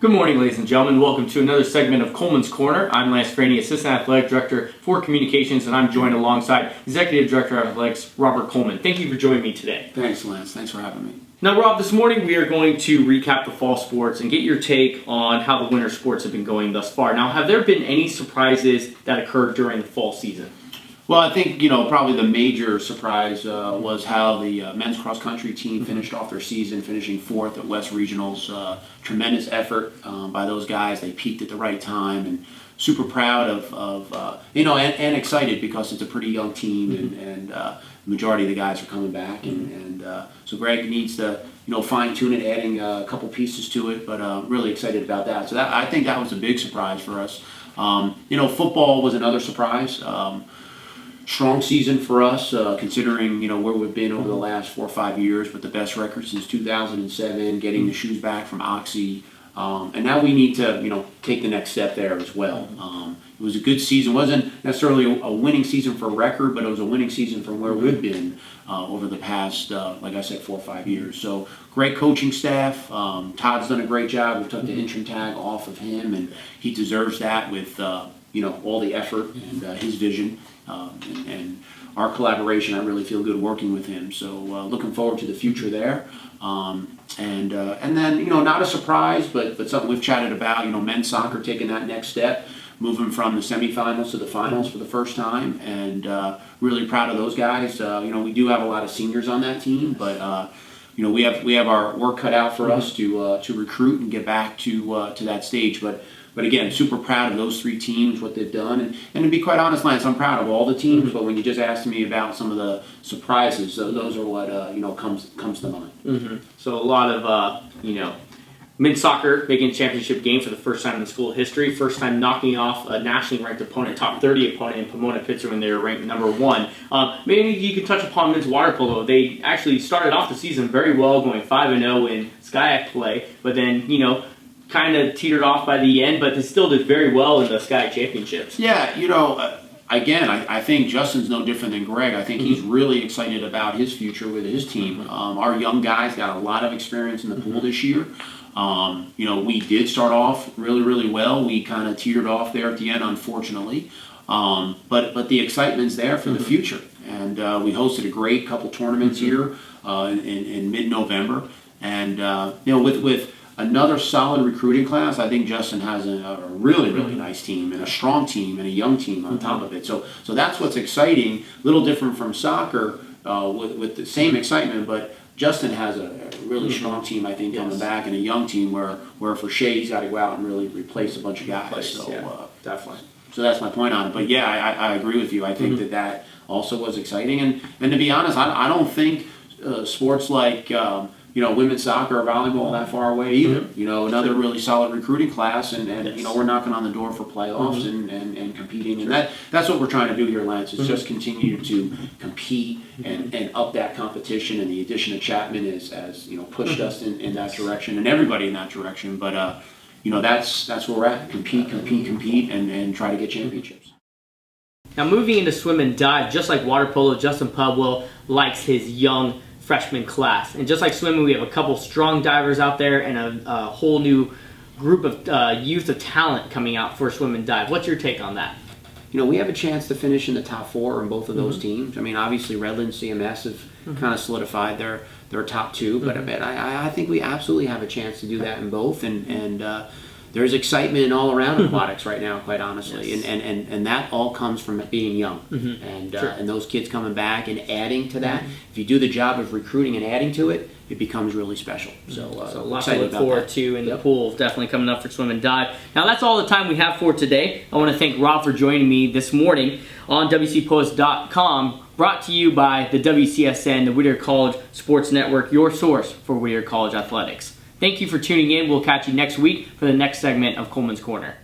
Good morning, ladies and gentlemen. Welcome to another segment of Coleman's Corner. I'm Lance Franny, Assistant Athletic Director for Communications, and I'm joined alongside Executive Director of Athletics, Robert Coleman. Thank you for joining me today. Thanks, Lance. Thanks for having me. Now, Rob, this morning we are going to recap the fall sports and get your take on how the winter sports have been going thus far. Now, have there been any surprises that occurred during the fall season? Well, I think, probably the major surprise was how the men's cross-country team finished off their season, finishing fourth at West Regionals. Tremendous effort by those guys. They peaked at the right time, and super proud and excited because it's a pretty young team, and the majority of the guys are coming back. And so Greg needs to, fine-tune it, adding a couple pieces to it, but really excited about that. So I think that was a big surprise for us. Football was another surprise. Strong season for us, considering where we've been over the last 4 or 5 years, with the best record since 2007, getting the shoes back from Oxy, and now we need to take the next step there as well. It was a good season. It wasn't necessarily a winning season for record, but it was a winning season from where we've been over the past, like I said, 4 or 5 years. So great coaching staff. Todd's done a great job. We took the interim tag off of him, and he deserves that with all the effort and his vision. And our collaboration, I really feel good working with him. So looking forward to the future there. And then, not a surprise, but something we've chatted about, men's soccer taking that next step, moving from the semifinals to the finals for the first time, and really proud of those guys. We do have a lot of seniors on that team, but we have our work cut out for us to recruit and get back to that stage. But again, super proud of those 3 teams, what they've done. And to be quite honest, Lance, I'm proud of all the teams, but when you just asked me about some of the surprises, those are what comes to mind. So a lot of, men's soccer making a championship game for the first time in school history, first time knocking off a nationally ranked opponent, top 30 opponent in Pomona-Pitzer when they were ranked number 1. Maybe you could touch upon men's water polo. They actually started off the season very well, going 5-0 in SCIAC play, but then, kind of teetered off by the end, but they still did very well in the SCIAC championships. Yeah, again, I think Justin's no different than Greg. I think he's really excited about his future with his team. Our young guys got a lot of experience in the pool this year. We did start off really, really well. We kind of teetered off there at the end, unfortunately. But the excitement's there for the future. And we hosted a great couple tournaments here in mid-November. And, with another solid recruiting class, I think Justin has a really, really nice team, and a strong team, and a young team on top of it. So that's what's exciting. A little different from soccer, with the same excitement, but Justin has a really strong team, I think, coming back, and a young team where for Shea, he's got to go out and really replace a bunch of guys. Definitely. So that's my point on it. But yeah, I agree with you. I think that also was exciting. And to be honest, I don't think sports like women's soccer or volleyball that far away either. Another really solid recruiting class, and we're knocking on the door for playoffs and competing. And that's what we're trying to do here, Lance, is just continue to compete and up that competition. And the addition of Chapman has pushed us in that direction, and everybody in that direction. But that's where we're at. Compete, and try to get championships. Now, moving into swim and dive, just like water polo, Justin Pubwell likes his young freshman class. And just like swimming, we have a couple strong divers out there and a whole new group of youth of talent coming out for swim and dive. What's your take on that? We have a chance to finish in the top 4 in both of those teams. I mean, obviously Redland, CMS have kind of solidified their top 2, but I think we absolutely have a chance to do that in both. And there's excitement all around aquatics right now, quite honestly, and that all comes from being young, and those kids coming back and adding to that. If you do the job of recruiting and adding to it, it becomes really special. So a lot to look forward to in the pool, definitely coming up for swim and dive. Now that's all the time we have for today. I want to thank Rob for joining me this morning on WCPost.com, brought to you by the WCSN, the Whittier College Sports Network, your source for Whittier College athletics. Thank you for tuning in. We'll catch you next week for the next segment of Coleman's Corner.